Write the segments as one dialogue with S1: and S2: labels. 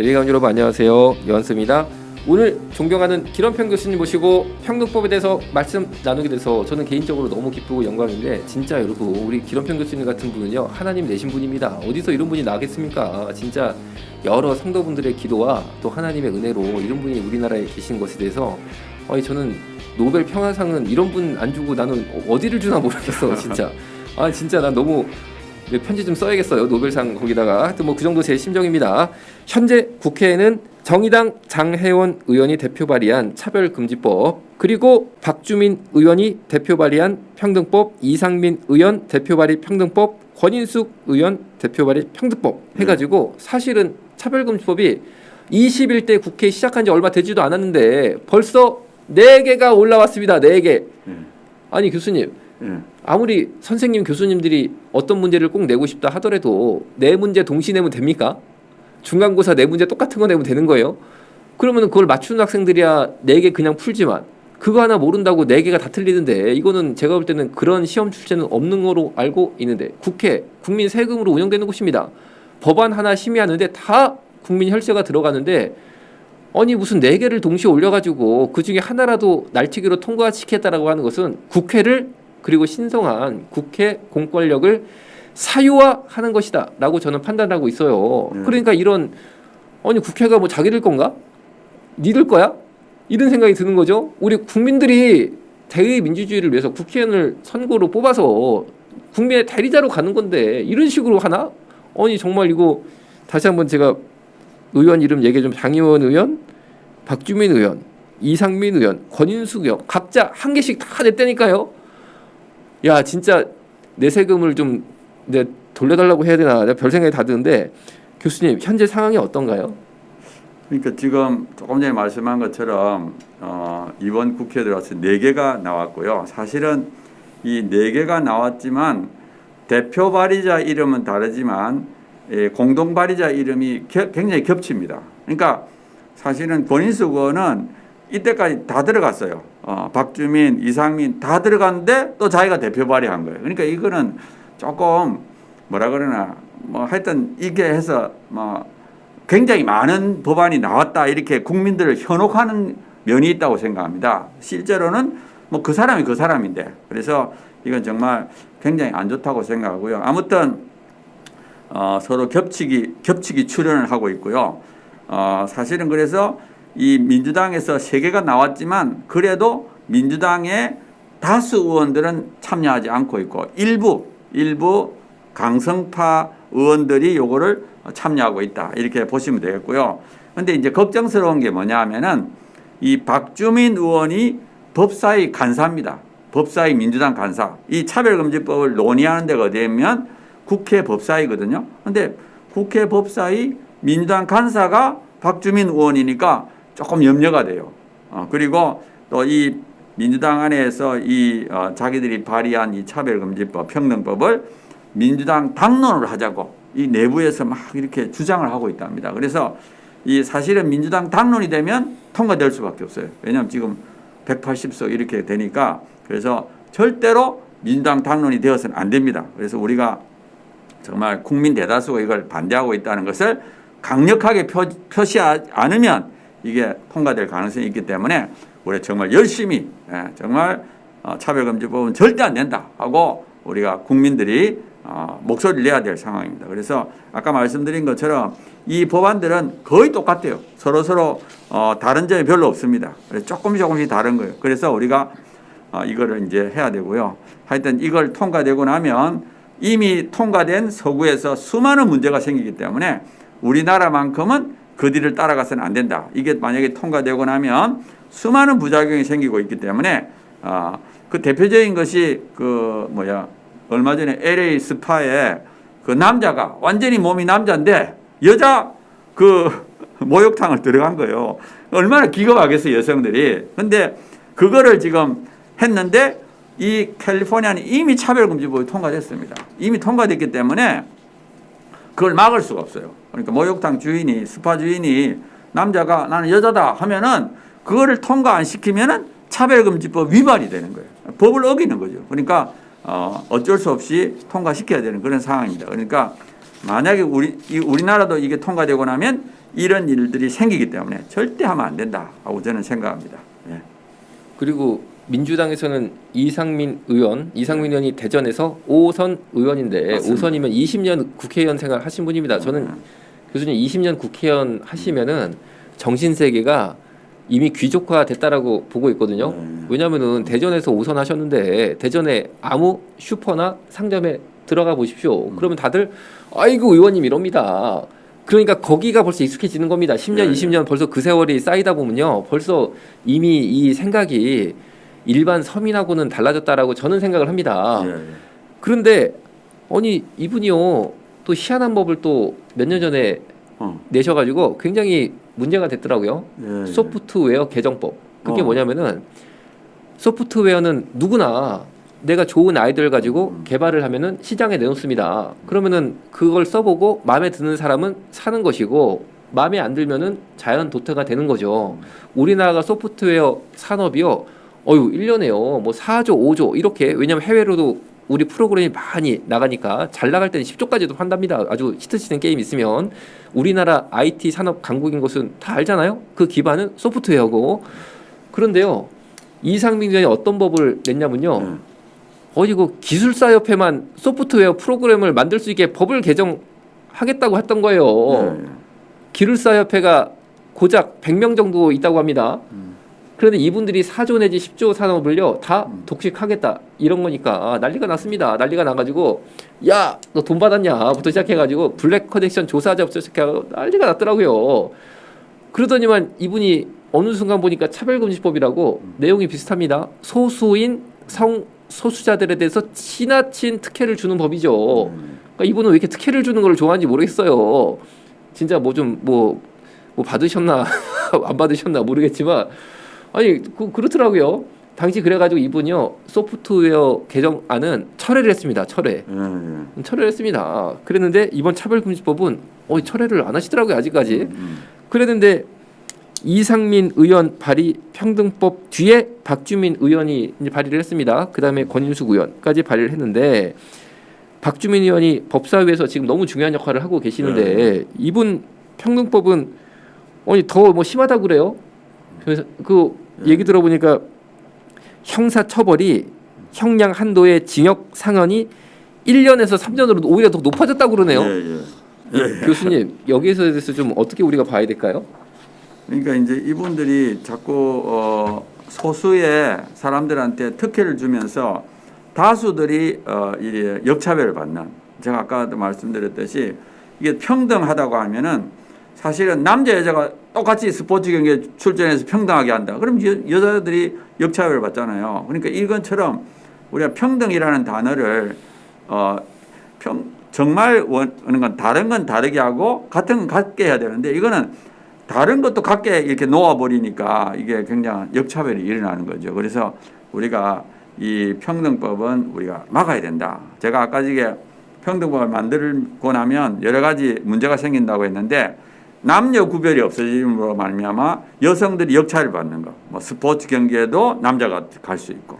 S1: 레리강 여러분 안녕하세요. 여한스입니다. 오늘 존경하는 기런평 교수님 모시고 평등법에 대해서 말씀 나누게 돼서 저는 개인적으로 너무 기쁘고 영광인데, 진짜 여러분 우리 기런평 교수님 같은 분은요 하나님 내신 분입니다. 어디서 이런 분이 나겠습니까? 진짜 여러 성도분들의 기도와 또 하나님의 은혜로 이런 분이 우리나라에 계신 것에 대해서 저는 노벨 평화상은 이런 분 안 주고 나는 어디를 주나 모르겠어 진짜. 진짜 난 너무 편지 좀 써야겠어요. 노벨상 거기다가. 하여튼 뭐 그 정도 제 심정입니다. 현재 국회에는 정의당 장혜원 의원이 대표 발의한 차별금지법, 그리고 박주민 의원이 대표 발의한 평등법, 이상민 의원 대표 발의 평등법, 권인숙 의원 대표 발의 평등법 해가지고 사실은 차별금지법이 21대 국회 시작한 지 얼마 되지도 않았는데 벌써 4개가 올라왔습니다. 4개. 아니 교수님, 아무리 선생님 교수님들이 어떤 문제를 꼭 내고 싶다 하더라도 4문제 동시에 내면 됩니까? 중간고사 4문제 똑같은 거 내면 되는 거예요? 그러면 그걸 맞추는 학생들이야 4개 그냥 풀지만 그거 하나 모른다고 4개가 다 틀리는데, 이거는 제가 볼 때는 그런 시험 출제는 없는 거로 알고 있는데, 국회 국민 세금으로 운영되는 곳입니다. 법안 하나 심의하는데 다 국민 혈세가 들어가는데, 아니 무슨 4개를 동시에 올려가지고 그 중에 하나라도 날치기로 통과시켰다라고 하는 것은 국회를, 그리고 신성한 국회 공권력을 사유화하는 것이다 라고 저는 판단하고 있어요. 그러니까 이런, 아니 국회가 뭐 자기들 건가? 니들 거야? 이런 생각이 드는 거죠. 우리 국민들이 대의 민주주의를 위해서 국회의원을 선거로 뽑아서 국민의 대리자로 가는 건데 이런 식으로 하나? 아니 정말 이거 다시 한번 제가 의원 이름 얘기해 좀, 장혜원 의원, 박주민 의원, 이상민 의원, 권인숙 의원 각자 한 개씩 다 냈다니까요. 야 진짜 내 세금을 좀 돌려달라고 해야 되나, 내가 별 생각이 다 드는데, 교수님 현재 상황이 어떤가요?
S2: 그러니까 지금 조금 전에 말씀한 것처럼 이번 국회에 들어와서 4개가 나왔고요. 사실은 이 4개가 나왔지만 대표 발의자 이름은 다르지만 공동 발의자 이름이 굉장히 겹칩니다. 그러니까 사실은 권인숙 의원은 이때까지 다 들어갔어요. 박주민, 이상민 다 들어갔는데 또 자기가 대표 발의한 거예요. 그러니까 이거는 조금 뭐라 그러나 뭐 하여튼 이게 해서 뭐 굉장히 많은 법안이 나왔다 이렇게 국민들을 현혹하는 면이 있다고 생각합니다. 실제로는 뭐 그 사람이 그 사람인데, 그래서 이건 정말 굉장히 안 좋다고 생각하고요. 아무튼 서로 겹치기 출연을 하고 있고요. 사실은 그래서 이 민주당에서 3개가 나왔지만 그래도 민주당의 다수 의원들은 참여하지 않고 있고 일부 강성파 의원들이 요거를 참여하고 있다 이렇게 보시면 되겠고요. 그런데 이제 걱정스러운 게 뭐냐 하면은 이 박주민 의원이 법사위 간사입니다. 법사위 민주당 간사. 이 차별금지법을 논의하는 데가 어디냐면 국회 법사위거든요. 그런데 국회 법사위 민주당 간사가 박주민 의원이니까 조금 염려가 돼요. 그리고 또 이 민주당 안에서 이 자기들이 발의한 이 차별금지법, 평등법을 민주당 당론을 하자고 이 내부에서 막 이렇게 주장을 하고 있답니다. 그래서 이 사실은 민주당 당론이 되면 통과될 수밖에 없어요. 왜냐하면 지금 180석 이렇게 되니까. 그래서 절대로 민주당 당론이 되어서는 안 됩니다. 그래서 우리가 정말 국민 대다수가 이걸 반대하고 있다는 것을 강력하게 표시하지 않으면 이게 통과될 가능성이 있기 때문에 우리 정말 열심히 정말 차별금지법은 절대 안 된다 하고 우리가 국민들이 목소리를 내야 될 상황입니다. 그래서 아까 말씀드린 것처럼 이 법안들은 거의 똑같아요. 서로 다른 점이 별로 없습니다. 조금씩 다른 거예요. 그래서 우리가 이거를 이제 해야 되고요. 하여튼 이걸 통과되고 나면 이미 통과된 서구에서 수많은 문제가 생기기 때문에 우리나라만큼은 그 뒤를 따라가서는 안 된다. 이게 만약에 통과되고 나면 수많은 부작용이 생기고 있기 때문에 그 대표적인 것이 얼마 전에 LA 스파에 그 남자가 완전히 몸이 남자인데 여자 그 목욕탕을 들어간 거예요. 얼마나 기겁하겠어요, 여성들이. 근데 그거를 지금 했는데 이 캘리포니아는 이미 차별금지법이 통과됐습니다. 이미 통과됐기 때문에 그걸 막을 수가 없어요. 그러니까 목욕탕 주인이, 스파 주인이 남자가 나는 여자다 하면은 그거를 통과 안 시키면은 차별금지법 위반이 되는 거예요. 법을 어기는 거죠. 그러니까 어쩔 수 없이 통과시켜야 되는 그런 상황입니다. 그러니까 만약에 우리나라도 이게 통과되고 나면 이런 일들이 생기기 때문에 절대 하면 안 된다 하고 저는 생각합니다. 예.
S1: 그리고 민주당에서는 이상민 의원이 대전에서 5선 의원인데
S2: 맞습니다.
S1: 5선이면 20년 국회의원 생활 하신 분입니다. 저는 교수님 20년 국회의원 하시면은 정신 세계가 이미 귀족화 됐다라고 보고 있거든요. 왜냐하면은 대전에서 5선 하셨는데 대전에 아무 슈퍼나 상점에 들어가 보십시오. 그러면 다들 아이고 의원님 이럽니다. 그러니까 거기가 벌써 익숙해지는 겁니다. 10년,
S2: 예,
S1: 20년 벌써 그 세월이 쌓이다 보면요. 벌써 이미 이 생각이 일반 서민하고는 달라졌다라고 저는 생각을 합니다.
S2: 예.
S1: 그런데 아니 이분이요. 또 희한한 법을 또 몇 년 전에 내셔가지고 굉장히 문제가 됐더라고요.
S2: 예.
S1: 소프트웨어 개정법. 그게
S2: 어.
S1: 뭐냐면은 소프트웨어는 누구나 내가 좋은 아이디어를 가지고 개발을 하면은 시장에 내놓습니다. 그러면은 그걸 써보고 마음에 드는 사람은 사는 것이고 마음에 안 들면은 자연 도태가 되는 거죠. 우리나라가 소프트웨어 산업이요. 1년에요. 뭐 4조, 5조 이렇게 왜냐면 해외로도 우리 프로그램이 많이 나가니까 잘 나갈 때는 10조까지도 판답니다. 아주 히트치는 게임 있으면 우리나라 IT 산업 강국인 것은 다 알잖아요. 그 기반은 소프트웨어고 그런데요. 이상민 의원이 어떤 법을 냈냐면요. 그 기술사협회만 소프트웨어 프로그램을 만들 수 있게 법을 개정하겠다고 했던 거예요. 기술사협회가 고작 100명 정도 있다고 합니다. 그런데 이분들이 4조 내지 10조 산업을요 다 독식하겠다 이런 거니까 난리가 났습니다. 난리가 나가지고 야 너 돈 받았냐부터 시작해가지고 블랙 커넥션 조사자부터 시작해가지고 난리가 났더라고요. 그러더니만 이분이 어느 순간 보니까 차별금지법이라고 내용이 비슷합니다. 소수인 성소수자들에 대해서 지나친 특혜를 주는 법이죠. 그러니까 이분은 왜 이렇게 특혜를 주는 걸 좋아하는지 모르겠어요. 진짜 뭐 받으셨나 안 받으셨나 모르겠지만 아니 그렇더라고요. 당시 그래가지고 이분이요 소프트웨어 개정안은 철회를 했습니다. 철회를 했습니다. 그랬는데 이번 차별금지법은 철회를 안 하시더라고요. 아직까지. 그랬는데 이상민 의원 발의 평등법 뒤에 박주민 의원이 이제 발의를 했습니다. 그다음에 권인숙 의원까지 발의를 했는데 박주민 의원이 법사위에서 지금 너무 중요한 역할을 하고 계시는데 이분 평등법은 더 뭐 심하다고 그래요. 그래서 그 얘기 들어보니까 형사 처벌이 형량 한도의 징역 상한이 1년에서 3년으로 오히려 더 높아졌다고 그러네요. 교수님 여기에서 대해서 좀 어떻게 우리가 봐야 될까요?
S2: 그러니까 이제 이분들이 자꾸 소수의 사람들한테 특혜를 주면서 다수들이 이 역차별을 받는 제가 아까도 말씀드렸듯이 이게 평등하다고 하면은 사실은 남자 여자가 똑같이 스포츠 경기에 출전해서 평등하게 한다. 그럼 여자들이 역차별을 받잖아요. 그러니까 이것처럼 우리가 평등이라는 단어를 정말 원하는 건 다른 건 다르게 하고 같은 건 같게 해야 되는데 이거는 다른 것도 같게 이렇게 놓아버리니까 이게 굉장한 역차별이 일어나는 거죠. 그래서 우리가 이 평등법은 우리가 막아야 된다. 제가 아까 이게 평등법을 만들고 나면 여러 가지 문제가 생긴다고 했는데 남녀 구별이 없어짐으로 말미암아 여성들이 역차를 받는 거. 뭐 스포츠 경기에도 남자가 갈 수 있고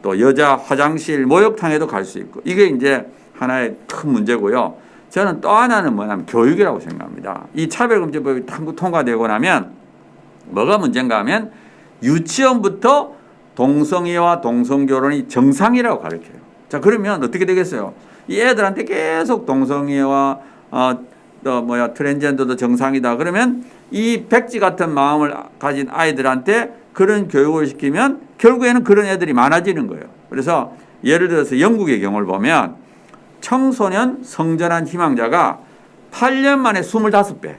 S2: 또 여자 화장실 목욕탕에도 갈 수 있고 이게 이제 하나의 큰 문제고요. 저는 또 하나는 뭐냐면 교육이라고 생각합니다. 이 차별금지법이 통과되고 나면 뭐가 문제인가 하면 유치원부터 동성애와 동성결혼이 정상이라고 가르쳐요. 자 그러면 어떻게 되겠어요? 이 애들한테 계속 동성애와 트랜스젠더도 정상이다. 그러면 이 백지 같은 마음을 가진 아이들한테 그런 교육을 시키면 결국에는 그런 애들이 많아지는 거예요. 그래서 예를 들어서 영국의 경우를 보면 청소년 성전환 희망자가 8년 만에 25배.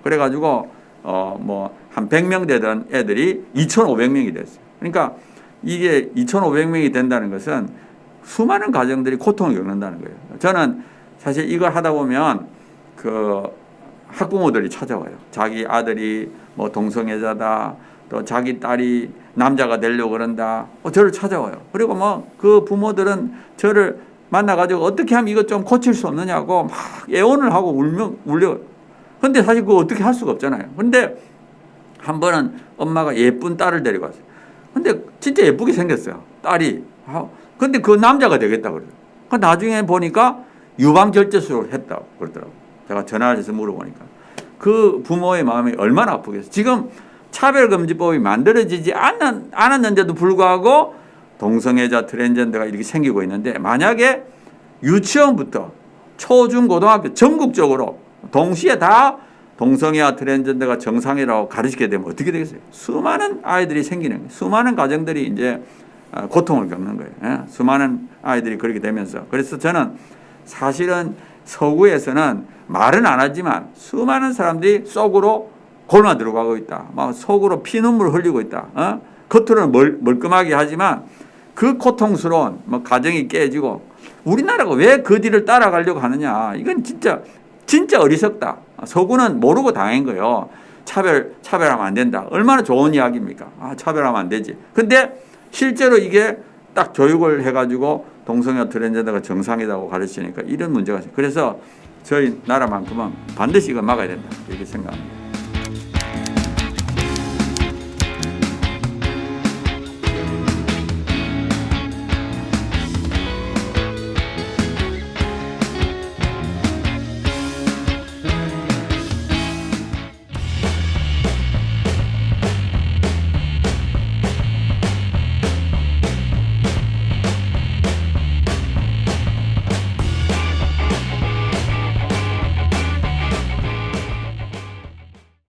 S2: 그래가지고 한 100명 되던 애들이 2,500명이 됐어요. 그러니까 이게 2,500명이 된다는 것은 수많은 가정들이 고통을 겪는다는 거예요. 저는 사실 이걸 하다 보면 그 학부모들이 찾아와요. 자기 아들이 뭐 동성애자다. 또 자기 딸이 남자가 되려고 그런다. 저를 찾아와요. 그리고 뭐 그 부모들은 저를 만나가지고 어떻게 하면 이것 좀 고칠 수 없느냐고 막 애원을 하고 울려. 근데 사실 그거 어떻게 할 수가 없잖아요. 근데 한 번은 엄마가 예쁜 딸을 데리고 왔어요. 근데 진짜 예쁘게 생겼어요. 딸이. 근데 그 남자가 되겠다 그래요. 나중에 보니까 유방절제술을 했다고 그러더라고요. 제가 전화를 해서 물어보니까. 그 부모의 마음이 얼마나 아프겠어요. 지금 차별금지법이 만들어지지 않았는데도 불구하고 동성애자 트랜스젠더가 이렇게 생기고 있는데, 만약에 유치원부터 초중 고등학교 전국적으로 동시에 다 동성애와 트랜스젠더가 정상이라고 가르치게 되면 어떻게 되겠어요? 수많은 아이들이 생기는 거예요. 수많은 가정들이 이제 고통을 겪는 거예요. 예? 수많은 아이들이 그렇게 되면서. 그래서 저는 사실은 서구에서는 말은 안 하지만 수많은 사람들이 속으로 골마 들어가고 있다. 막 속으로 피눈물 흘리고 있다. 겉으로는 멀끔하게 하지만 그 고통스러운 가정이 깨지고, 우리나라가 왜 그 뒤를 따라가려고 하느냐. 이건 진짜 어리석다. 서구는 모르고 당한 거예요. 차별하면 안 된다. 얼마나 좋은 이야기입니까? 차별하면 안 되지. 근데 실제로 이게 딱 교육을 해가지고 동성애 트랜스젠더가 정상이라고 가르치니까 이런 문제가 있어요. 그래서 저희 나라만큼은 반드시 이거 막아야 된다. 이렇게 생각합니다.